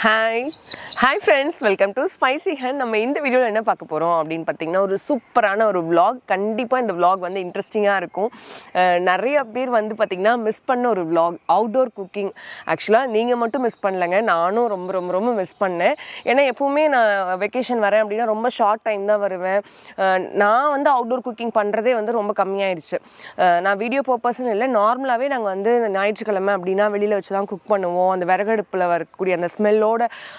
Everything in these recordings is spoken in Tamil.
Hi friends, welcome to Spicy Hand. நம்ம இந்த வீடியோவில் என்ன பார்க்க போகிறோம் அப்படின்னு பார்த்தீங்கன்னா ஒரு சூப்பரான ஒரு vlog. கண்டிப்பாக இந்த vlog வந்து இன்ட்ரெஸ்டிங்காக இருக்கும். நிறைய பேர் வந்து பார்த்திங்கன்னா மிஸ் பண்ண ஒரு vlog, அவுட்டோர் குக்கிங். ஆக்சுவலாக நீங்கள் மட்டும் மிஸ் பண்ணலைங்க, நானும் ரொம்ப மிஸ் பண்ணேன். ஏன்னா எப்போவுமே நான் வெக்கேஷன் வரேன் அப்படின்னா ரொம்ப ஷார்ட் டைம் தான் வருவேன். நான் வந்து அவுட்டோர் குக்கிங் பண்ணுறதே வந்து ரொம்ப கம்மியாயிடுச்சு. நான் வீடியோ பர்பஸ்ன்னு இல்லை, நார்மலாகவே நாங்கள் வந்து ஞாயிற்றுக்கிழமை அப்படின்னா வெளியில் வச்சு தான் குக் பண்ணுவோம். அந்த விறகடுப்பில் வரக்கூடிய அந்த ஸ்மெல்லோட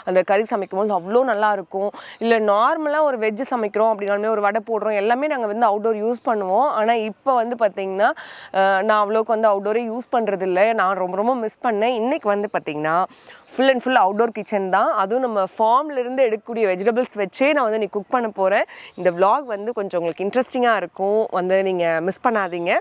அந்த கறி சமைக்கும் போது அவ்வளோ நல்லாயிருக்கும். இல்லை நார்மலாக ஒரு வெஜ்ஜு சமைக்கிறோம் அப்படின்னாலுமே ஒரு வடை போடுறோம், எல்லாமே நாங்கள் வந்து அவுட்டோர் யூஸ் பண்ணுவோம். ஆனால் இப்போ வந்து பார்த்திங்கன்னா நான் அவ்வளோக்கு வந்து அவுட்டோரே யூஸ் பண்ணுறது இல்லை. நான் ரொம்ப மிஸ் பண்ணேன். இன்றைக்கி வந்து பார்த்திங்கன்னா full and full outdoor kitchen தான். அதுவும் நம்ம ஃபார்ம்லேருந்து எடுக்கக்கூடிய வெஜிடபிள்ஸ் வச்சே நான் வந்து குக் பண்ண போகிறேன். இந்த vlog வந்து கொஞ்சம் உங்களுக்கு இன்ட்ரெஸ்டிங்காக இருக்கும், வந்து நீங்கள் மிஸ் பண்ணாதீங்க.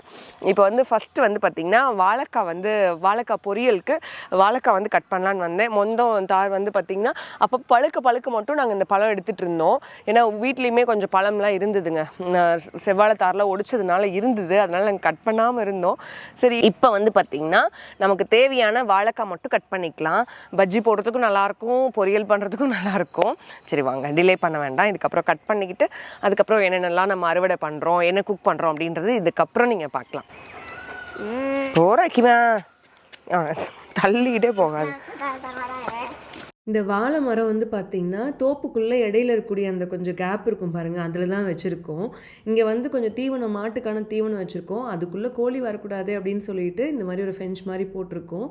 இப்போ வந்து ஃபஸ்ட்டு வந்து பார்த்திங்கன்னா வாழைக்காய் பொரியலுக்கு வாழைக்காய் வந்து கட் பண்ணலான்னு வந்தேன். மொந்தம் தார் வந்து பார்த்திங்கன்னா அப்போ பழுக்க மட்டும் நாங்கள் இந்த பழம் எடுத்துகிட்டு இருந்தோம். ஏன்னா வீட்லேயுமே கொஞ்சம் பழம்லாம் இருந்ததுங்க, செவ்வாழை தாரில் ஒடிச்சதுனால இருந்தது, அதனால் நாங்கள் கட் பண்ணாமல் இருந்தோம். சரி, இப்போ வந்து பார்த்திங்கன்னா நமக்கு தேவையான வாழைக்காய் மட்டும் கட் பண்ணிக்கலாம். பஜ்ஜி போடுறதுக்கும் நல்லாயிருக்கும், பொரியல் பண்ணுறதுக்கும் நல்லாயிருக்கும். சரி வாங்க, டிலே பண்ண வேண்டாம். இதுக்கப்புறம் கட் பண்ணிக்கிட்டு அதுக்கப்புறம் என்னென்னலாம் நம்ம அறுவடை பண்ணுறோம், என்ன குக் பண்ணுறோம் அப்படின்றது இதுக்கப்புறம் நீங்கள் பார்க்கலாம். போராக்கிமா தள்ளிக்கிட்டே போகாது. இந்த வாழை மரம் வந்து பார்த்திங்கன்னா தோப்புக்குள்ளே இடையில இருக்கக்கூடிய அந்த கொஞ்சம் கேப் இருக்கும் பாருங்கள், அதில் தான் வச்சுருக்கோம். இங்கே வந்து கொஞ்சம் தீவனம், மாட்டுக்கான தீவனம் வச்சுருக்கோம். அதுக்குள்ளே கோழி வரக்கூடாது அப்படின்னு சொல்லிட்டு இந்த மாதிரி ஒரு ஃபென்ச் மாதிரி போட்டிருக்கோம்.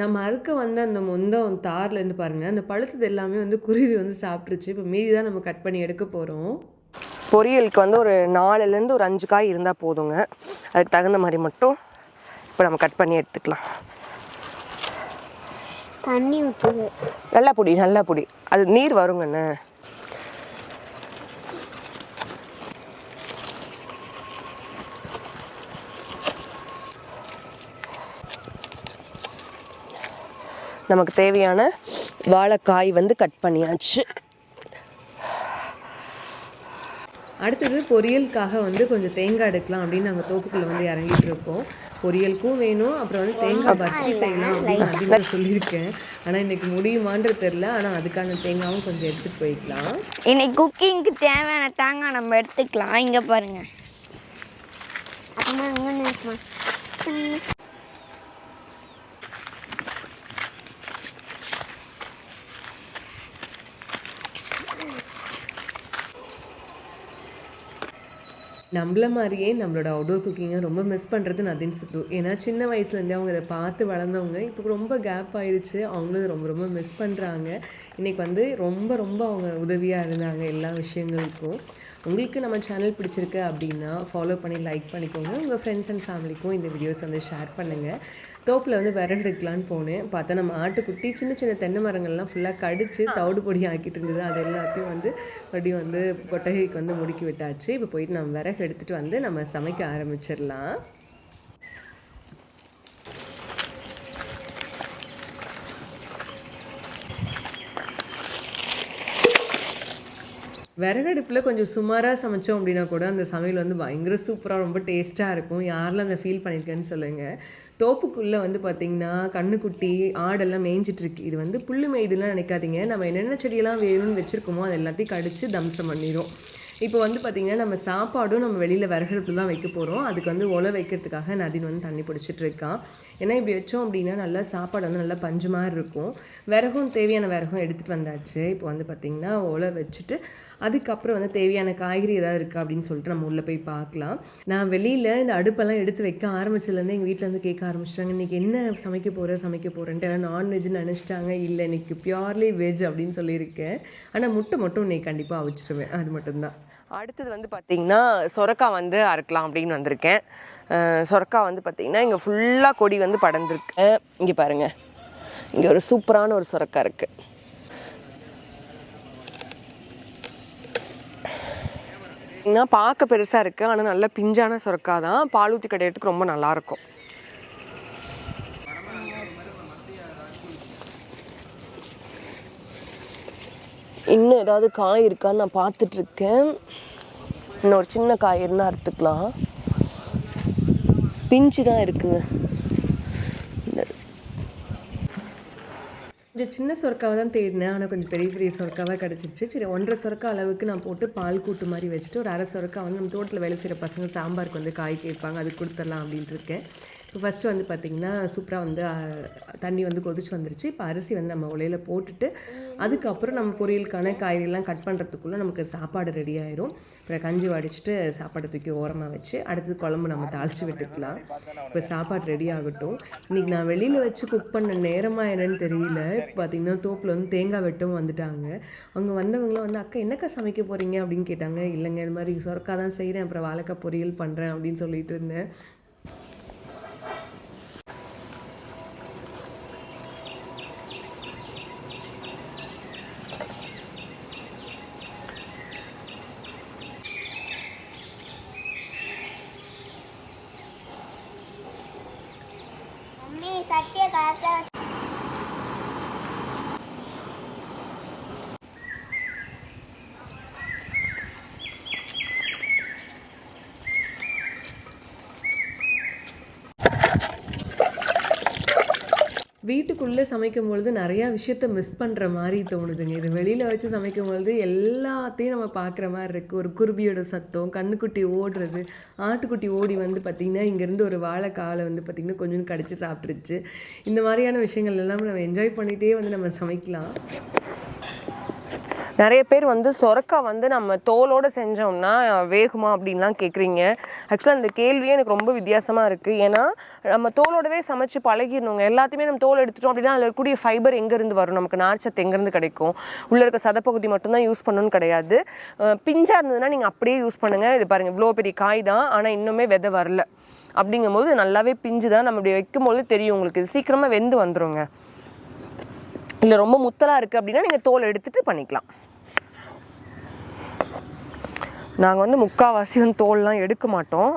நம்ம அறுக்க வந்து அந்த மொந்தம் தார்லேருந்து பாருங்கள், அந்த பழுத்தது எல்லாமே வந்து குருவி வந்து சாப்பிட்ருச்சு. இப்போ மீதி தான் நம்ம கட் பண்ணி எடுக்க போகிறோம். பொரியலுக்கு வந்து ஒரு 4லேருந்து ஒரு 5 காய் இருந்தால் போதுங்க. அதுக்கு தகுந்த மாதிரி மட்டும் இப்போ நம்ம கட் பண்ணி எடுத்துக்கலாம். தண்ணி ஊற்றுது, நல்லா பொடி, அது நீர் வருங்கண்ணே. நமக்கு தேவையான வாழைக்காய் வந்து கட் பண்ணியாச்சு. அடுத்தது பொரியலுக்காக வந்து கொஞ்சம் தேங்காய் எடுக்கலாம் அப்படின்னு நாங்கள் தோப்புக்குள்ளே வந்து இறங்கிட்டு இருக்கோம். பொரியலுக்கும் வேணும், அப்புறம் வந்து தேங்காய் பச்சி செய்யலாம் அப்படின்னு நான் சொல்லியிருக்கேன். ஆனால் இன்றைக்கி முடியுமான்றது தெரில, ஆனால் அதுக்கான தேங்காயும் கொஞ்சம் எடுத்துகிட்டு போய்க்கலாம். இன்னைக்கு குக்கிங்க்கு தேவையான தேங்காய் நம்ம எடுத்துக்கலாம். இங்கே பாருங்கள். நம்மள மாதிரியே நம்மளோட அவுட்டோர் குக்கிங்கை ரொம்ப மிஸ் பண்ணுறது நதின் சுத்து. ஏன்னா சின்ன வயசுலேருந்தே அவங்க இதை பார்த்து வளர்ந்தவங்க. இப்போ ரொம்ப கேப் ஆகிடுச்சு, அவங்களும் ரொம்ப மிஸ் பண்ணுறாங்க. இன்றைக்கி வந்து ரொம்ப அவங்க உதவியாக இருந்தாங்க எல்லா விஷயங்களுக்கும். உங்களுக்கு நம்ம சேனல் பிடிச்சிருக்கு அப்படின்னா ஃபாலோ பண்ணி லைக் பண்ணிக்கோங்க. உங்கள் ஃப்ரெண்ட்ஸ் அண்ட் ஃபேமிலிக்கும் இந்த வீடியோஸ் வந்து ஷேர் பண்ணுங்கள். தோப்பில் வந்து விறகு எடுக்கலான்னு போனேன். பார்த்தா நம்ம ஆட்டுக்குட்டி சின்ன தென்னை மரங்கள்லாம் ஃபுல்லாக கடித்து தவிடு பொடி ஆக்கிட்டு இருந்தது. அது எல்லாத்தையும் வந்து மறுபடியும் வந்து கொட்டகைக்கு வந்து முடுக்கி விட்டாச்சு. இப்போ போயிட்டு நம்ம விறகு எடுத்துகிட்டு வந்து நம்ம சமைக்க ஆரம்பிச்சிடலாம். விறகடுப்பில் கொஞ்சம் சுமாராக சமைச்சோம் அப்படின்னா கூட அந்த சமையல் வந்து பயங்கர சூப்பராக ரொம்ப டேஸ்ட்டாக இருக்கும். யாரெல்லாம் அந்த ஃபீல் பண்ணியிருக்கேன்னு சொல்லுங்கள். தோப்புக்குள்ளே வந்து பார்த்திங்கன்னா கண்ணுக்குட்டி ஆடெல்லாம் மேய்ஞ்சிட்ருக்கு. இது வந்து புல் மேய்துலாம் நினைக்காதீங்க. நம்ம என்னென்ன செடியெல்லாம் வேணும்னு வச்சுருக்கோமோ அது எல்லாத்தையும் கடித்து தம்சம் பண்ணிடும். இப்போ வந்து பார்த்திங்கன்னா நம்ம சாப்பாடும் நம்ம வெளியில் விறகடுப்பில் தான் வைக்க போகிறோம். அதுக்கு வந்து ஒலை வைக்கிறதுக்காக நதின் வந்து தண்ணி பிடிச்சிட்ருக்கான். ஏன்னா இப்படி வச்சோம் அப்படின்னா நல்லா சாப்பாடு வந்து நல்லா பஞ்சு மாதிரி இருக்கும். விறகும் தேவையான விறகும் எடுத்துகிட்டு வந்தாச்சு. இப்போ வந்து பார்த்திங்கன்னா ஒலை வச்சுட்டு அதுக்கப்புறம் வந்து தேவையான காய்கறி ஏதாவது இருக்கா அப்படின்னு சொல்லிட்டு நம்ம உள்ளே போய் பார்க்கலாம். நான் வெளியில் இந்த அடுப்பெல்லாம் எடுத்து வைக்க ஆரம்பிச்சதுலேருந்து எங்கள் வீட்டில் வந்து கேட்க ஆரம்பிச்சிட்டாங்க, இன்றைக்கி என்ன சமைக்க போகிறேன்ட்டு. நான்வெஜ்னு நினச்சிட்டாங்க. இல்லை, இன்றைக்கி பியூர்லி வெஜ் அப்படின்னு சொல்லியிருக்கேன். ஆனால் முட்டை மட்டும் இன்றைக்கி கண்டிப்பாக அவிச்சிருவேன், அது மட்டும்தான். அடுத்தது வந்து பார்த்திங்கன்னா சொரக்காய் வந்து அறுக்கலாம் அப்படின்னு வந்திருக்கேன். சொரக்காய் வந்து பார்த்திங்கன்னா இங்கே ஃபுல்லாக கொடி வந்து படர்ந்துருக்கு. இங்கே பாருங்கள், இங்கே ஒரு சூப்பரான ஒரு சொரக்காய் இருக்குது. பார்க்க பெருசாக இருக்குது, ஆனால் நல்ல பிஞ்சான சொரக்காய் தான். பால் ஊற்றி கடையிறதுக்கு ரொம்ப நல்லாயிருக்கும். இன்னும் ஏதாவது காய் இருக்கான்னு நான் பார்த்துட்ருக்கேன். இன்னும் ஒரு சின்ன காய் இருந்தால் அறுத்துக்கலாம். பிஞ்சு தான் இருக்குங்க. கொஞ்சம் சின்ன சொரக்காவை தான் தேடினேன், ஆனால் கொஞ்சம் பெரிய பெரிய சொரக்காவாக கிடச்சிருச்சு. சரி 1.5 சொரக்கா அளவுக்கு நான் போட்டு பால் கூட்டு மாதிரி வச்சுட்டு ஒரு 1/2 சொரக்கா வந்து நம்ம தோட்டத்தில் வேலை செய்கிற பசங்க சாம்பாருக்கு வந்து காய் கேட்பாங்க, அது கொடுத்துடலாம் அப்படின்ட்டு இருக்கேன். இப்போ ஃபஸ்ட்டு வந்து பார்த்திங்கன்னா சூப்பராக வந்து தண்ணி வந்து கொதிச்சு வந்துருச்சு. இப்போ அரிசி வந்து நம்ம உலையில் போட்டுட்டு அதுக்கப்புறம் நம்ம பொரியலுக்கான காய்கறிலாம் கட் பண்ணுறதுக்குள்ளே நமக்கு சாப்பாடு ரெடி ஆயிரும். அப்புறம் கஞ்சி வடிச்சிட்டு சாப்பாடை தூக்கி ஓரமாக வச்சு அடுத்தது குழம்பு நம்ம தாளித்து விட்டுக்கலாம். இப்போ சாப்பாடு ரெடி ஆகட்டும். இன்றைக்கி நான் வெளியில் வச்சு குக் பண்ண நேரமாக என்னன்னு தெரியல. இப்போ பார்த்திங்கன்னா தோப்பில் வந்து தேங்காய் வெட்டவும் வந்துட்டாங்க. அவங்க வந்தவங்களாம் வந்து அக்கா என்னக்கா சமைக்க போகிறீங்க அப்படின்னு கேட்டாங்க. இல்லைங்க இது மாதிரி சொரக்காய் தான் செய்கிறேன், அப்புறம் வாழைக்காய் பொரியல் பண்ணுறேன் அப்படின்னு சொல்லிட்டு இருந்தேன். சட்டியை கரெக்டாக வீட்டுக்குள்ளே சமைக்கும் பொழுது நிறையா விஷயத்த மிஸ் பண்ணுற மாதிரி தோணுதுங்க. இது வெளியில் வச்சு சமைக்கும் பொழுது எல்லாத்தையும் நம்ம பார்க்குற மாதிரி இருக்குது. ஒரு குருவியோட சத்தம், கண்ணுக்குட்டி ஓடுறது, ஆட்டுக்குட்டி ஓடி வந்து பார்த்திங்கன்னா இங்கேருந்து ஒரு வாழைக்காலை வந்து பார்த்திங்கன்னா கொஞ்சம் கடிச்சு சாப்பிட்ருச்சு. இந்த மாதிரியான விஷயங்கள் எல்லாம் நம்ம என்ஜாய் பண்ணிகிட்டே வந்து நம்ம சமைக்கலாம். நிறைய பேர் வந்து சொரக்காய் வந்து நம்ம தோலோடு செஞ்சோம்னா வேகுமா அப்படின்லாம் கேட்குறீங்க. ஆக்சுவலாக அந்த கேள்வியே எனக்கு ரொம்ப வித்தியாசமாக இருக்குது. ஏன்னா நம்ம தோலோடவே சமைச்சு பழகிடணுங்க. எல்லாத்தையுமே நம்ம தோல் எடுத்துட்டோம் அப்படின்னா அதில் இருக்கக்கூடிய ஃபைபர் எங்கேருந்து வரும், நமக்கு நார்ச்சத்து எங்கேருந்து கிடைக்கும், உள்ளே இருக்க சதப்பகுதி மட்டும்தான் யூஸ் பண்ணணும்னு கிடையாது. பிஞ்சாக இருந்ததுன்னா நீங்கள் அப்படியே யூஸ் பண்ணுங்கள். இது பாருங்கள் இவ்வளோ பெரிய காய் தான், ஆனால் இன்னுமே விதை வரல. அப்படிங்கும்போது நல்லாவே பிஞ்சு தான். நம்ம இப்படி வைக்கும்போது தெரியும் உங்களுக்கு, இது சீக்கிரமாக வெந்து வந்துடுங்க. இல்லை ரொம்ப முத்தலாக இருக்குது அப்படின்னா நீங்கள் தோல் எடுத்துகிட்டு பண்ணிக்கலாம். நாங்கள் வந்து முக்கால்வாசி வந்து தோல்லாம் எடுக்க மாட்டோம்.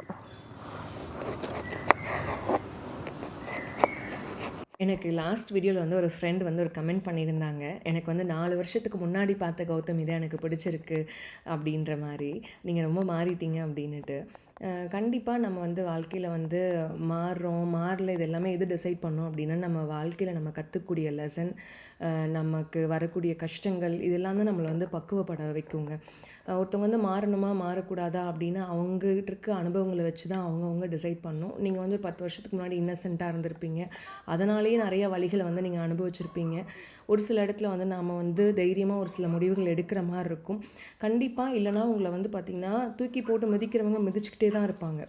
எனக்கு லாஸ்ட் வீடியோவில் வந்து ஒரு ஃப்ரெண்ட் வந்து ஒரு கமெண்ட் பண்ணியிருந்தாங்க. எனக்கு வந்து 4 வருஷத்துக்கு முன்னாடி பார்த்த கௌதம் இதை எனக்கு பிடிச்சிருக்கு அப்படின்ற மாதிரி, நீங்கள் ரொம்ப மாறிட்டீங்க அப்படின்னுட்டு. கண்டிப்பாக நம்ம வந்து வாழ்க்கையில் வந்து மாறல இது எல்லாமே எது டிசைட் பண்ணோம் அப்படின்னா நம்ம வாழ்க்கையில் நம்ம கற்றுக்கூடிய லெசன், நமக்கு வரக்கூடிய கஷ்டங்கள் இதெல்லாம் தான் நம்மளை வந்து பக்குவப்பட வைக்குங்க. ஒருத்தவங்க வந்து மாறணுமா மாறக்கூடாதா அப்படின்னா அவங்ககிட்ட இருக்க அனுபவங்களை வச்சு தான் அவங்கவுங்க டிசைட் பண்ணணும். நீங்கள் வந்து 10 வருஷத்துக்கு முன்னாடி இன்னசென்ட்டாக இருந்திருப்பீங்க, அதனாலேயே நிறைய வழிகளை வந்து நீங்கள் அனுபவிச்சிருப்பீங்க. ஒரு சில இடத்துல வந்து நாம் வந்து தைரியமாக ஒரு சில முடிவுகள் எடுக்கிற மாதிரி இருக்கும். கண்டிப்பாக இல்லைனா உங்களை வந்து பார்த்திங்கன்னா தூக்கி போட்டு மிதிக்கிறவங்க மிதிச்சுக்கிட்டே தான் இருப்பாங்க.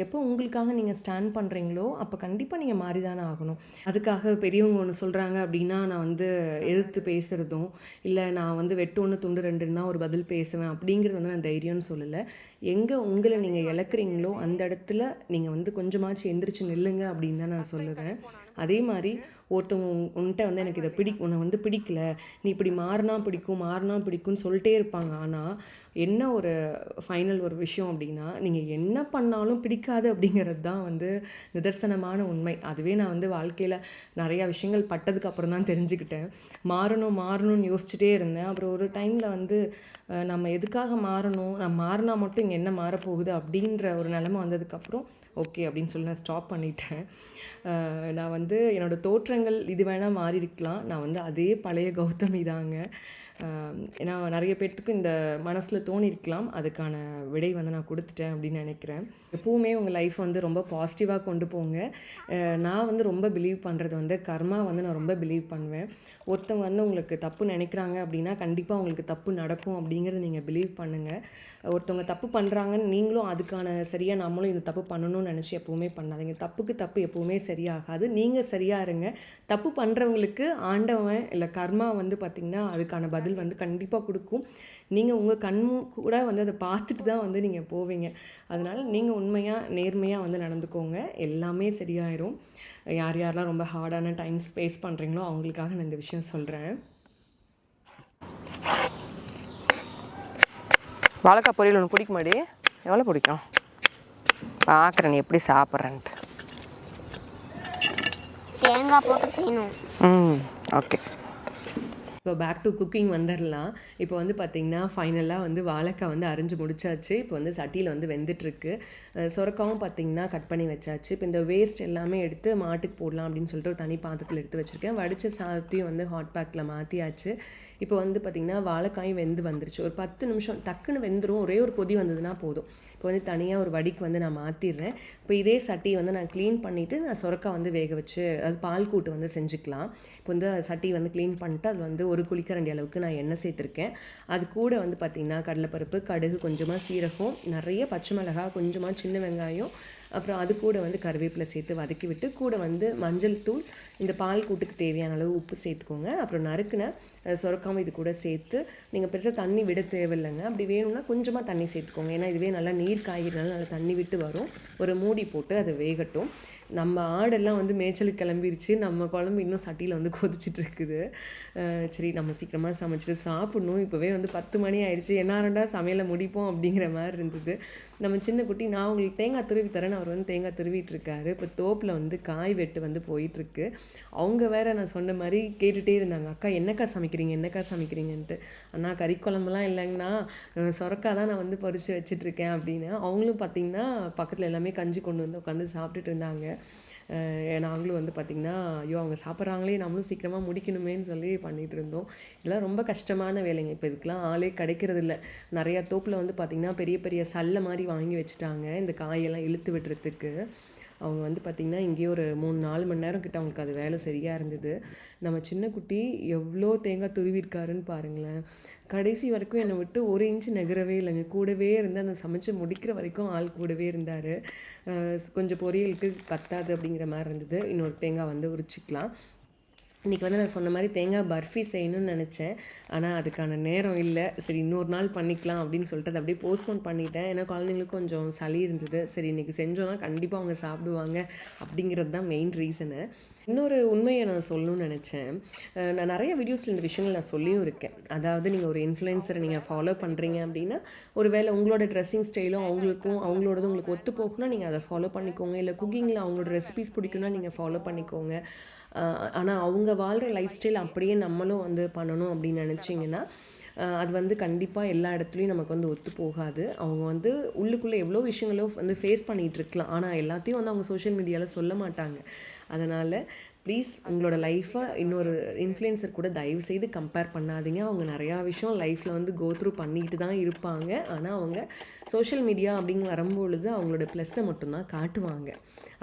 எப்போ உங்களுக்காக நீங்கள் ஸ்டாண்ட் பண்ணுறீங்களோ அப்போ கண்டிப்பாக நீங்கள் மாறி தானே ஆகணும். அதுக்காக பெரியவங்க ஒன்று சொல்கிறாங்க அப்படின்னா நான் வந்து எதிர்த்து பேசுகிறதும், இல்லை நான் வந்து வெட்டு 1 துண்டு 2ன்னா ஒரு பதில் பேசுவேன் அப்படிங்கிறது வந்து நான் தைரியம்னு சொல்லலை. எங்கே உங்களை நீங்கள் இழக்கிறீங்களோ அந்த இடத்துல நீங்கள் வந்து கொஞ்சமாச்சு எந்திரிச்சு நில்லுங்க அப்படின்னு தான் நான் சொல்லுவேன். அதே மாதிரி ஒருத்தவங்க உன்கிட்ட வந்து எனக்கு இதை உன்னை வந்து பிடிக்கல, நீ இப்படி மாறினா பிடிக்கும்னு சொல்லிட்டே இருப்பாங்க. ஆனால் என்ன ஒரு ஃபைனல் ஒரு விஷயம் அப்படின்னா நீங்கள் என்ன பண்ணாலும் பிடிக்காது அப்படிங்கிறது தான் வந்து நிதர்சனமான உண்மை. அதுவே நான் வந்து வாழ்க்கையில் நிறையா விஷயங்கள் பட்டதுக்கு அப்புறம் தான் தெரிஞ்சுக்கிட்டேன். மாறணும்னு யோசிச்சுட்டே இருந்தேன். அப்புறம் ஒரு டைமில் வந்து நம்ம எதுக்காக மாறணும், நம்ம மாறினா மட்டும் இங்கே என்ன மாறப்போகுது அப்படின்ற ஒரு நிலைமை வந்ததுக்கப்புறம் ஓகே அப்படின்னு சொல்லி நான் ஸ்டாப் பண்ணிட்டேன். நான் வந்து என்னோடய தோற்றங்கள் இது வேணால் மாறி இருக்கலாம், நான் வந்து அதே பழைய கௌதமி தாங்க. ஏன்னா நிறைய பேர்த்துக்கு இந்த மனசில் தோணியிருக்கலாம், அதுக்கான விடை வந்து நான் கொடுத்துட்டேன் அப்படின்னு நினைக்கிறேன். எப்போவுமே உங்கள் லைஃப் வந்து ரொம்ப பாசிட்டிவாக கொண்டு போங்க. நான் வந்து ரொம்ப பிலீவ் பண்ணுறது வந்து கர்மா வந்து நான் ரொம்ப பிலீவ் பண்ணுவேன். ஒருத்தவங்க வந்து உங்களுக்கு தப்பு நினைக்கிறாங்க அப்படின்னா கண்டிப்பாக உங்களுக்கு தப்பு நடக்கும் அப்படிங்கிறத நீங்கள் பிலீவ் பண்ணுங்கள். ஒருத்தவங்க தப்பு பண்ணுறாங்கன்னு நீங்களும் அதுக்கான சரியாக நம்மளும் இந்த தப்பு பண்ணணும்னு நினச்சி எப்போவுமே பண்ணாதீங்க. தப்புக்கு தப்பு எப்போவுமே சரியாகாது. நீங்கள் சரியாக இருங்க. தப்பு பண்ணுறவங்களுக்கு ஆண்டவன் இல்லை கர்மா வந்து பார்த்திங்கன்னா அதுக்கான பதில் வந்து கண்டிப்பாக கொடுக்கும். நீங்கள் உங்கள் கண்ணு கூட வந்து அதை பார்த்துட்டு தான் வந்து நீங்கள் போவீங்க. அதனால் நீங்கள் உண்மையாக நேர்மையாக வந்து நடந்துக்கோங்க, எல்லாமே சரியாயிடும். யாரெல்லாம் ரொம்ப ஹார்டான டைம்ஸ் ஃபேஸ் பண்ணுறீங்களோ அவங்களுக்காக நான் இந்த விஷயம் சொல்கிறேன். வாழைக்காய் பொரியல் ஒன்று பிடிக்குமாடி? எவ்வளோ பிடிக்கும் பார்க்குறேன் நீ எப்படி சாப்பிட்றேன்ட்டு. தேங்காய் போட்டு செய்யணும். ஓகே. இப்போ பேக் டு குக்கிங் வந்துடலாம். இப்போ வந்து பார்த்திங்கன்னா ஃபைனலாக வந்து வாழைக்காய் வந்து அரிஞ்சு முடிச்சாச்சு. இப்போ வந்து சட்டியில் வந்து வெந்துட்டுருக்கு. சுரக்காவும் பார்த்திங்கன்னா கட் பண்ணி வச்சாச்சு. இப்போ இந்த வேஸ்ட் எல்லாமே எடுத்து மாட்டுக்கு போடலாம் அப்படின்னு சொல்லிட்டு ஒரு தனி பாத்திரத்தில் எடுத்து வச்சுருக்கேன். வடித்த சாதத்தையும் வந்து ஹாட் பேக்கில் மாற்றியாச்சு. இப்போ வந்து பார்த்திங்கன்னா வாழைக்காயும் வெந்து வந்துருச்சு. ஒரு 10 நிமிஷம் டக்குன்னு வெந்துடும். ஒரே ஒரு கொதி வந்ததுன்னா போதும். இப்போ வந்து தனியாக ஒரு வடிக்கு வந்து நான் மாற்றிடுறேன். இப்போ இதே சட்டியை வந்து நான் க்ளீன் பண்ணிவிட்டு நான் சுரக்காய் வந்து வேக வச்சு அது பால் கூட்டு வந்து செஞ்சுக்கலாம். இப்போ வந்து சட்டி வந்து க்ளீன் பண்ணிட்டு அது வந்து ஒரு குழிக்கரண்டி அளவுக்கு நான் எண்ணெய் சேர்த்துருக்கேன். அது கூட வந்து பார்த்திங்கன்னா கடலைப்பருப்பு, கடுகு, கொஞ்சமாக சீரகம், நிறைய பச்சை மிளகாய், கொஞ்சமாக சின்ன வெங்காயம், அப்புறம் அது கூட வந்து கருவேப்பிலை சேர்த்து வதக்கி விட்டு கூட வந்து மஞ்சள் தூள், இந்த பால் கூட்டுக்கு தேவையான அளவு உப்பு சேர்த்துக்கோங்க. அப்புறம் நறுக்குன சுரக்காமல் இது கூட சேர்த்து நீங்கள் பெருசாக தண்ணி விட தேவையில்லைங்க. அப்படி வேணும்னா கொஞ்சமாக தண்ணி சேர்த்துக்கோங்க. ஏன்னா இதுவே நல்லா நீர் காய்கிறதுனால நல்லா தண்ணி விட்டு வரும். ஒரு மூடி போட்டு அது வேகட்டும். நம்ம ஆடெல்லாம் வந்து மேய்ச்சலுக்கு கிளம்பிருச்சு. நம்ம குழம்பு இன்னும் சட்டியில் வந்து கொதிச்சிட்டு இருக்குது. சரி நம்ம சீக்கிரமாக சமைச்சிட்டு சாப்பிட்ணும். இப்போவே வந்து 10 மணி ஆயிடுச்சு. என்னாரண்டா சமையலை முடிப்போம் அப்படிங்கிற மாதிரி இருந்தது. நம்ம சின்ன குட்டி நான் உங்களுக்கு தேங்காய் துருவி தரேன்னு அவர் வந்து தேங்காய் துருவிட்டுருக்காரு. இப்போ தோப்பில் வந்து காய் வெட்டு வந்து போயிட்டுருக்கு. அவங்க வேறு நான் சொன்ன மாதிரி கேட்டுகிட்டே இருந்தாங்க, அக்கா என்னக்கா சமைக்கிறீங்கன்ட்டு. அண்ணா கறி குழம்புலாம் இல்லைங்கண்ணா, சுரக்காய் தான் நான் வந்து பறித்து வச்சிட்ருக்கேன் அப்படின்னு. அவங்களும் பார்த்திங்கன்னா பக்கத்தில் எல்லாமே கஞ்சி கொண்டு வந்து உட்காந்து சாப்பிட்டுட்டு இருந்தாங்க. நாங்களும் வந்து பார்த்திங்கன்னா ஐயோ அவங்க சாப்பிட்றாங்களே நம்மளும் சீக்கிரமாக முடிக்கணுமேன்னு சொல்லி பண்ணிகிட்டு இருந்தோம். இதெல்லாம் ரொம்ப கஷ்டமான வேலைங்க. இப்போ இதுக்கெலாம் ஆளே கிடைக்கிறதில்ல. நிறையா தோப்பில் வந்து பார்த்திங்கன்னா பெரிய பெரிய சல்லை மாதிரி வாங்கி வச்சுட்டாங்க இந்த காயெல்லாம் இழுத்து விடுறதுக்கு. அவங்க வந்து பார்த்திங்கன்னா இங்கேயே ஒரு 3-4 மணி நேரம் கிட்ட அவங்களுக்கு அது வேலை சரியாக இருந்தது. நம்ம சின்ன குட்டி எவ்வளோ தேங்காய் துருவிருக்காருன்னு பாருங்களேன். கடைசி வரைக்கும் என்னை விட்டு 1 இன்ச்சு நகரவே இல்லைங்க. கூடவே இருந்து அந்த சமைச்சு முடிக்கிற வரைக்கும் ஆள் கூடவே இருந்தார். கொஞ்சம் பொரியலுக்கு பத்தாது அப்படிங்கிற மாதிரி இருந்தது. இன்னொரு தேங்காய் வந்து உரிச்சிக்கலாம். இன்றைக்கி வந்து நான் சொன்ன மாதிரி தேங்காய் பர்ஃபி செய்யணும்னு நினச்சேன். ஆனால் அதுக்கான நேரம் இல்லை. சரி இன்னொரு நாள் பண்ணிக்கலாம் அப்படின்னு சொல்லிட்டு அதை அப்படியே போஸ்ட்போன் பண்ணிட்டேன். ஏன்னா குழந்தைங்களுக்கு கொஞ்சம் சளி இருந்தது. சரி இன்றைக்கி செஞ்சோன்னா கண்டிப்பாக அவங்க சாப்பிடுவாங்க அப்படிங்கிறது தான் மெயின் ரீசனு. இன்னொரு உண்மையை நான் சொல்லணும்னு நினச்சேன். நான் நிறைய வீடியோஸில் இந்த விஷயங்கள் நான் சொல்லியும் இருக்கேன். அதாவது நீங்கள் ஒரு இன்ஃப்ளூயன்சரை நீங்கள் ஃபாலோ பண்ணுறீங்க அப்படின்னா ஒரு வேளை உங்களோட ட்ரெஸ்ஸிங் ஸ்டைலும் அவங்களோடது உங்களுக்கு ஒத்து போகுன்னா நீங்கள் அதை ஃபாலோ பண்ணிக்கோங்க. இல்லை குக்கிங்கில் அவங்களோட ரெசிபிஸ் பிடிக்குன்னா நீங்கள் ஃபாலோ பண்ணிக்கோங்க. ஆனால் அவங்க வாழ்கிற லைஃப் ஸ்டைல் அப்படியே நம்மளும் வந்து பண்ணணும் அப்படின்னு நினச்சிங்கன்னா அது வந்து கண்டிப்பாக எல்லா இடத்துலையும் நமக்கு வந்து ஒத்து போகாது. அவங்க வந்து உள்ளுக்குள்ளே எவ்வளோ விஷயங்களோ வந்து ஃபேஸ் பண்ணிகிட்டு இருக்கலாம். ஆனால் எல்லாத்தையும் வந்து அவங்க சோஷியல் மீடியாவில் சொல்ல மாட்டாங்க. அதனால் ப்ளீஸ் உங்களோட லைஃப்பை இன்னொரு இன்ஃப்ளூயன்சர் கூட தயவுசெய்து கம்பேர் பண்ணாதீங்க. அவங்க நிறையா விஷயம் லைஃப்பில் வந்து கோ த்ரூ பண்ணிட்டு தான் இருப்பாங்க. ஆனால் அவங்க சோஷியல் மீடியா அப்படிங்க வரும்பொழுது அவங்களோட ப்ளஸ்ஸை மட்டும்தான் காட்டுவாங்க.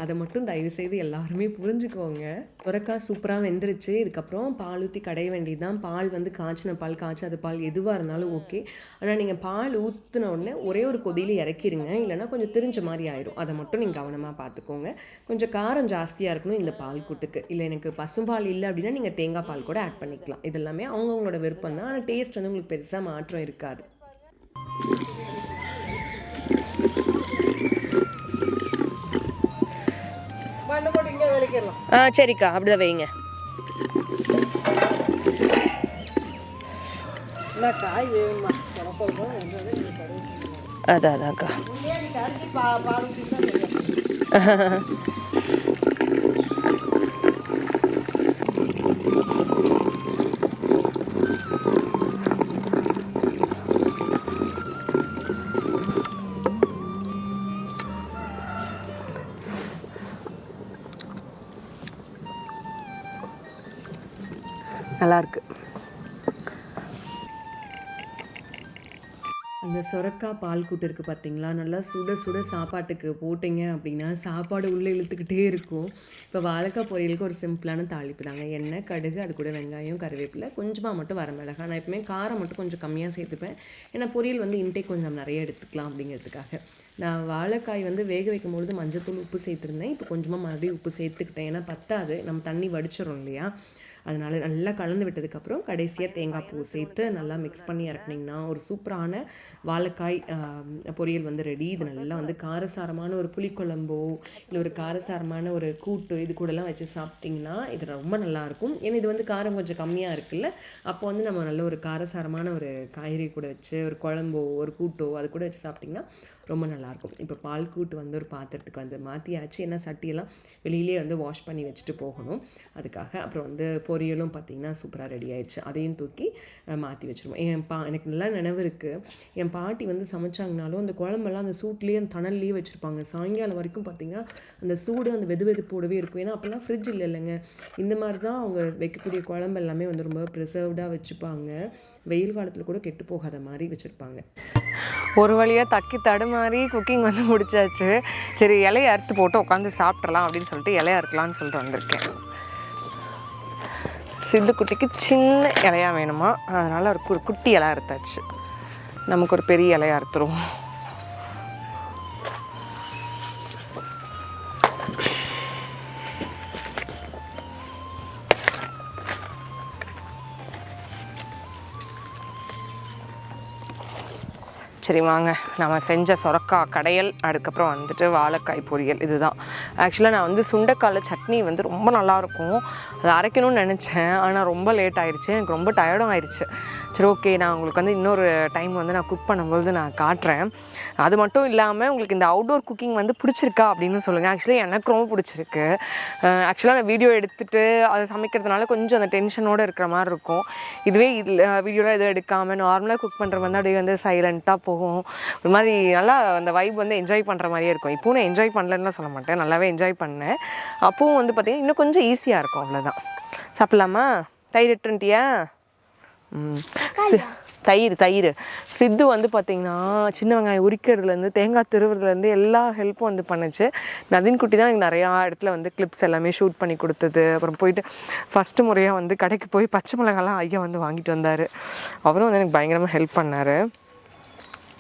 அதை மட்டும் தயவுசெய்து எல்லாருமே புரிஞ்சுக்கோங்க. சுரக்காய் சூப்பராக வெந்துருச்சு. இதுக்கப்புறம் பால் ஊற்றி கடைய வேண்டியது தான். பால் வந்து காய்ச்சின பால், காய்ச்சாத பால் எதுவாக இருந்தாலும் ஓகே. ஆனால் நீங்கள் பால் ஊற்றின உடனே ஒரே ஒரு கொதியில் இறக்கிடுங்க. இல்லைனா கொஞ்சம் திரிஞ்ச மாதிரி ஆயிடும். அதை மட்டும் நீங்கள் கவனமாக பார்த்துக்கோங்க. கொஞ்சம் காரம் ஜாஸ்தியாக இருக்கணும் இந்த பால் கூட்டுக்கு. இல்லை எனக்கு பசும்பால் இல்லை அப்படின்னா நீங்கள் தேங்காய் பால் கூட ஆட் பண்ணிக்கலாம். இதெல்லாமே அவங்கவுங்களோட விருப்பம் தான். ஆனால் டேஸ்ட் வந்து உங்களுக்கு பெருசாக மாற்றம் இருக்காது. சரிக்கா அப்படிதான் வைங்க. அதான்க்கா நல்லாயிருக்கு. அந்த சுரக்காய் பால் கூட்டு இருக்குது பார்த்தீங்களா, நல்லா சுட சுட சாப்பாட்டுக்கு போட்டிங்க அப்படின்னா சாப்பாடு உள்ளே இழுத்துக்கிட்டே இருக்கும். இப்போ வாழைக்காய் பொரியலுக்கு ஒரு சிம்பிளான தாளிப்பு தாங்க. எண்ணெய், கடுகு, அது கூட வெங்காயம், கருவேப்பிலை, கொஞ்சமாக மட்டும் வரமிளகாய். நான் எப்பவுமே காரம் மட்டும் கொஞ்சம் கம்மியாக சேர்த்துப்பேன். ஏன்னா பொரியல் வந்து இன்டேக் கொஞ்சம் நிறைய எடுத்துக்கலாம் அப்படிங்கிறதுக்காக. நான் வாழைக்காய் வந்து வேக வைக்கும்பொழுது மஞ்சத்தூள், உப்பு சேர்த்துருந்தேன். இப்போ கொஞ்சமாக மறுபடியும் உப்பு சேர்த்துக்கிட்டேன். ஏன்னா பத்தாது, நம்ம தண்ணி வடிச்சிடும் இல்லையா. அதனால் நல்லா கலந்து விட்டதுக்கப்புறம் கடைசியாக தேங்காய் பூ சேர்த்து நல்லா மிக்ஸ் பண்ணி இறக்குனிங்கன்னா ஒரு சூப்பரான வாழைக்காய் பொரியல் வந்து ரெடி. இது நல்லா வந்து காரசாரமான ஒரு புளிக்குழம்போ இல்லை ஒரு காரசாரமான ஒரு கூட்டு இது கூடலாம் வச்சு சாப்பிட்டிங்கன்னா இது ரொம்ப நல்லாயிருக்கும். ஏன்னா இது வந்து காரம் கொஞ்சம் கம்மியாக இருக்குல்ல. அப்போ வந்து நம்ம நல்ல ஒரு காரசாரமான ஒரு காய்கறி கூட வச்சு ஒரு குழம்போ ஒரு கூட்டோ அது கூட வச்சு சாப்பிட்டிங்கன்னா ரொம்ப நல்லாயிருக்கும். இப்போ பால் கூட்டு வந்து ஒரு பாத்திரத்துக்கு வந்து மாற்றியாச்சு. ஏன்னா சட்டியெல்லாம் வெளியிலே வந்து வாஷ் பண்ணி வச்சுட்டு போகணும் அதுக்காக. அப்புறம் வந்து பொரியலும் பார்த்திங்கன்னா சூப்பராக ரெடி ஆயிடுச்சு. அதையும் தூக்கி மாற்றி வச்சுருவோம். எனக்கு நல்லா நினைவு இருக்குது, என் பாட்டி வந்து சமைச்சாங்கனாலும் அந்த குழம்பெல்லாம் அந்த சூட்லேயே அந்த தணல்லையே வச்சுருப்பாங்க. சாயங்காலம் வரைக்கும் பார்த்திங்கன்னா அந்த சூடு அந்த வெதுவெதுப்போடவே இருக்கும். ஏன்னா அப்போல்லாம் ஃப்ரிட்ஜ் இல்லைங்க. இந்த மாதிரி தான் அவங்க வைக்கக்கூடிய குழம்பு எல்லாமே வந்து ரொம்ப ப்ரிசர்வ்டாக வச்சுப்பாங்க. வெயில் காலத்தில் கூட கெட்டு போகாத மாதிரி வச்சுருப்பாங்க. ஒரு வழியாக தக்கி தடுமாறி குக்கிங் வந்து முடிச்சாச்சு. சரி இலையை அறுத்து போட்டு உட்காந்து சாப்பிட்றலாம் அப்படின்னு சொல்லிட்டு இலையை அறுக்கலான்னு சொல்லிட்டு வந்திருக்கேன். சித்து குட்டிக்கு சின்ன இலையாக வேணுமா, அதனால் ஒரு குட்டி இலை அறுத்தாச்சு. நமக்கு ஒரு பெரிய இலையை அறுத்துருவோம். சரி வாங்க, நம்ம செஞ்ச சொரக்காய் கடையல், அதுக்கப்புறம் வந்துட்டு வாழைக்காய் பொரியல். இதுதான் ஆக்சுவலாக நான் வந்து சுண்டைக்காயில் சட்னி வந்து ரொம்ப நல்லாயிருக்கும், அதை அரைக்கணும்னு நினச்சேன். ஆனால் ரொம்ப லேட் ஆயிடுச்சு, எனக்கு ரொம்ப டயர்டும் ஆயிடுச்சு. சரி ஓகே, நான் உங்களுக்கு வந்து இன்னொரு டைம் வந்து நான் குக் பண்ணும்போது நான் காட்டுறேன். அது மட்டும் இல்லாமல் உங்களுக்கு இந்த அவுட்டோர் குக்கிங் வந்து பிடிச்சிருக்கா அப்படின்னு சொல்லுங்கள். ஆக்சுவலி எனக்கு ரொம்ப பிடிச்சிருக்கு. ஆக்சுவலாக நான் வீடியோ எடுத்துகிட்டு அதை சமைக்கிறதுனால கொஞ்சம் அந்த டென்ஷனோடு இருக்கிற மாதிரி இருக்கும். இதுவே இதில் வீடியோவில் எதுவும் எடுக்காமல் நார்மலாக குக் பண்ணுற மாதிரி அப்படியே வந்து சைலண்ட்டாக போகும். ஒரு மாதிரி நல்லா அந்த வைப் வந்து என்ஜாய் பண்ணுற மாதிரியே இருக்கும். இப்போவும் நான் என்ஜாய் பண்ணலன்னு சொல்ல மாட்டேன், நல்லாவே என்ஜாய் பண்ணேன். அப்போவும் வந்து பார்த்திங்கன்னா இன்னும் கொஞ்சம் ஈஸியாக இருக்கும், அவ்வளோதான். சாப்பிட்லாமா? தயிர் எடுத்துட்டியா? தயிர் சித்து வந்து பார்த்திங்கன்னா சின்ன வெங்காயம் உரிக்கிறதுலேருந்து தேங்காய் திருவுறதுலேருந்து எல்லா ஹெல்ப்பும் வந்து பண்ணுச்சு. நதின் குட்டி தான் எனக்கு நிறையா இடத்துல வந்து கிளிப்ஸ் எல்லாமே ஷூட் பண்ணி கொடுத்தது. அப்புறம் போயிட்டு ஃபஸ்ட்டு முறையாக வந்து கடைக்கு போய் பச்சை மிளகாலாம் ஐயா வந்து வாங்கிட்டு வந்தார். அவரும் வந்து எனக்கு பயங்கரமாக ஹெல்ப் பண்ணார்.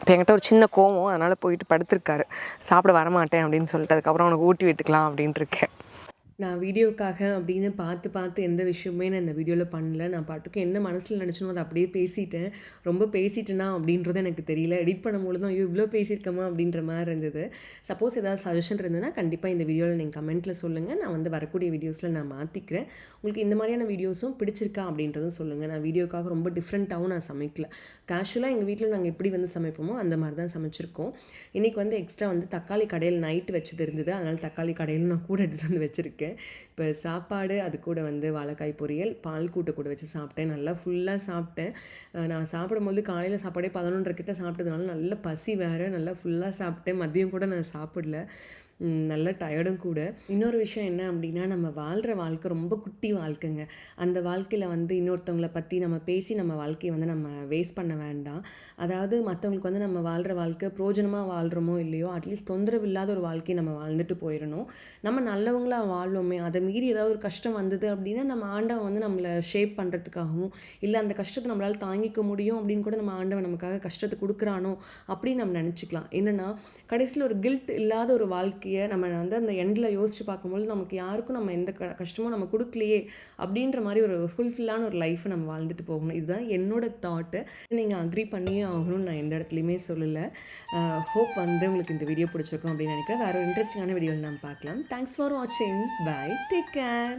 இப்போ என்கிட்ட ஒரு சின்ன கோவம், அதனால் போயிட்டு படுத்திருக்காரு. சாப்பிட வரமாட்டேன் அப்படின்னு சொல்லிட்டு அதுக்கப்புறம் அவனுக்கு ஊட்டி விட்டுக்கலாம் அப்படின்ட்டு இருக்கேன். நான் வீடியோக்காக அப்படின்னு பார்த்து எந்த விஷயமே நான் இந்த வீடியோவில் பண்ணல. நான் பாட்டுக்கு என்ன மனசில் நினச்சனோ அதை அப்படியே பேசிட்டேன். ரொம்ப பேசிட்டேனா அப்படின்றது எனக்கு தெரியல. எடிட் பண்ணும்போது தான் ஐயோ இவ்வளோ பேசியிருக்கமா அப்படின்ற மாதிரி இருந்தது. சப்போஸ் ஏதாவது சஜஷன் இருந்ததுன்னா கண்டிப்பாக இந்த வீடியோவில் நீங்கள் கமெண்ட்டில் சொல்லுங்கள். நான் வந்து வரக்கூடிய வீடியோஸில் நான் மாற்றிக்கிறேன். உங்களுக்கு இந்த மாதிரியான வீடியோஸும் பிடிச்சிருக்கா அப்படின்றதும் சொல்லுங்கள். நான் வீடியோக்காக ரொம்ப டிஃப்ரெண்ட்டாகவும் நான் சமைக்கல. கேஷுவலாக எங்கள் வீட்டில் நாங்கள் எப்படி வந்து சமைப்போமோ அந்த மாதிரி தான் சமைச்சிருக்கோம். இன்றைக்கி வந்து எக்ஸ்ட்ரா வந்து தக்காளி கடையில் நைட்டு வச்சது இருந்தது, அதனால் தக்காளி கடையில் நான் கூட எடுத்துகிட்டு வந்து வச்சுருக்கேன். இப்போ சாப்பாடு, அது கூட வந்து வாழைக்காய் பொரியல், பால் கூட்டு கூட வச்சு சாப்பிட்டேன். நல்லா ஃபுல்லாக சாப்பிட்டேன். நான் சாப்பிடும்போது காலையில் சாப்பாடே 11:30 கிட்ட சாப்பிட்டதுனால நல்ல பசி வேறு, நல்லா ஃபுல்லாக சாப்பிட்டேன். மதியம் கூட நான் சாப்பிடல, நல்ல டயர்டும் கூட. இன்னொரு விஷயம் என்ன அப்படின்னா, நம்ம வாழ்கிற வாழ்க்கை ரொம்ப குட்டி வாழ்க்கைங்க. அந்த வாழ்க்கையில் வந்து இன்னொருத்தவங்களை பற்றி நம்ம பேசி நம்ம வாழ்க்கையை வந்து நம்ம வேஸ்ட் பண்ண வேண்டாம். அதாவது மற்றவங்களுக்கு வந்து நம்ம வாழ்கிற வாழ்க்கை பிரோஜனமாக வாழ்கிறோமோ இல்லையோ, அட்லீஸ்ட் தொந்தரவு இல்லாத ஒரு வாழ்க்கையை நம்ம வாழ்ந்துட்டு போயிடணும். நம்ம நல்லவங்களாக வாழ்வோமே, அதை மீறி ஏதாவது ஒரு கஷ்டம் வந்தது அப்படின்னா நம்ம ஆண்டவன் வந்து நம்மளை ஷேப் பண்ணுறதுக்காகவும், இல்லை அந்த கஷ்டத்தை நம்மளால் தாங்கிக்க முடியும் அப்படின்னு கூட நம்ம ஆண்டவன் நமக்காக கஷ்டத்தை கொடுக்குறானோ அப்படின்னு நம்ம நினச்சிக்கலாம். என்னென்னா கடைசியில் ஒரு கில்ட் இல்லாத ஒரு வாழ்க்கை நம்ம வந்து அந்த எண்டில் யோசித்து பார்க்கும்போது நமக்கு யாருக்கும் நம்ம எந்த கஷ்டமும் நம்ம கொடுக்கலையே அப்படின்ற மாதிரி ஒரு ஃபுல்ஃபில்லான ஒரு லைஃப்பை நம்ம வாழ்ந்துட்டு போகணும். இதுதான் என்னோட தாட்டு. நீங்கள் அக்ரி பண்ணியே ஆகணும்னு நான் எந்த இடத்துலையுமே சொல்லலை. ஹோப் வந்து உங்களுக்கு இந்த வீடியோ பிடிச்சிருக்கும் அப்படின்னு நினைக்கிறேன். வேறு ஒரு இன்ட்ரெஸ்டிங்கான வீடியோவில் நம்ம பார்க்கலாம். தேங்க்ஸ் ஃபார் வாட்சிங். Bye, take care.